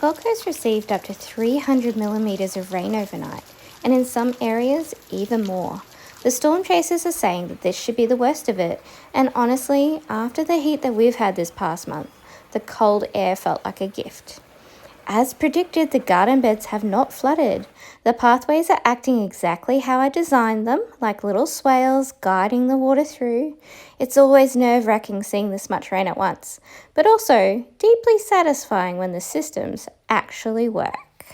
Gold Coast received up to 300 millimetres of rain overnight, and in some areas, even more. The storm chasers are saying that this should be the worst of it, and honestly, after the heat that we've had this past month, the cold air felt like a gift. As predicted, the garden beds have not flooded. The pathways are acting exactly how I designed them, like little swales guiding the water through. It's always nerve-wracking seeing this much rain at once, but also deeply satisfying when the systems actually work.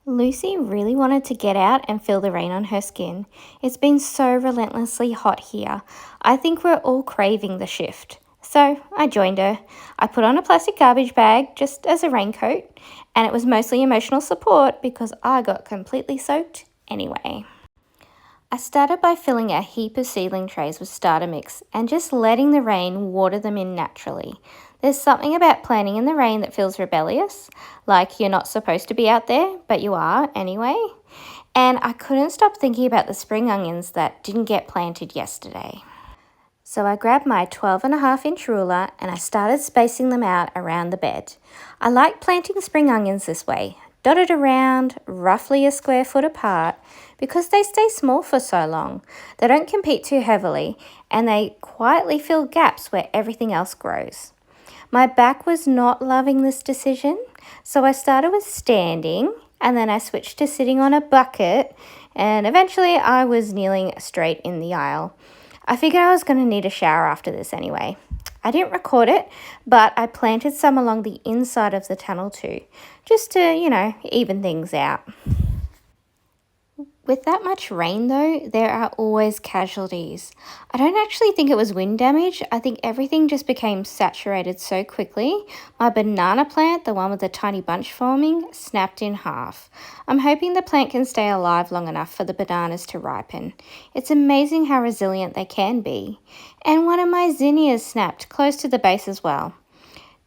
Lucy really wanted to get out and feel the rain on her skin. It's been so relentlessly hot here. I think we're all craving the shift. So I joined her. I put on a plastic garbage bag just as a raincoat, and it was mostly emotional support because I got completely soaked anyway. I started by filling a heap of seedling trays with starter mix and just letting the rain water them in naturally. There's something about planting in the rain that feels rebellious, like you're not supposed to be out there, but you are anyway. And I couldn't stop thinking about the spring onions that didn't get planted yesterday. So I grabbed my 12.5-inch ruler and I started spacing them out around the bed. I like planting spring onions this way, dotted around, roughly a square foot apart, because they stay small for so long. They don't compete too heavily and they quietly fill gaps where everything else grows. My back was not loving this decision, so I started with standing and then I switched to sitting on a bucket, and eventually I was kneeling straight in the aisle. I figured I was going to need a shower after this anyway. I didn't record it, but I planted some along the inside of the tunnel too, just to, even things out. With that much rain though, there are always casualties. I don't actually think it was wind damage. I think everything just became saturated so quickly. My banana plant, the one with the tiny bunch forming, snapped in half. I'm hoping the plant can stay alive long enough for the bananas to ripen. It's amazing how resilient they can be. And one of my zinnias snapped close to the base as well.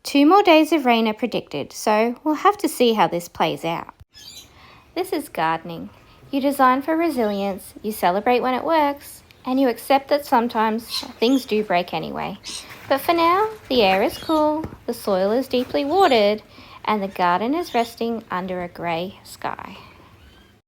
2 more days of rain are predicted, so we'll have to see how this plays out. This is gardening. You design for resilience, you celebrate when it works, and you accept that sometimes things do break anyway. But for now, the air is cool, the soil is deeply watered, and the garden is resting under a grey sky.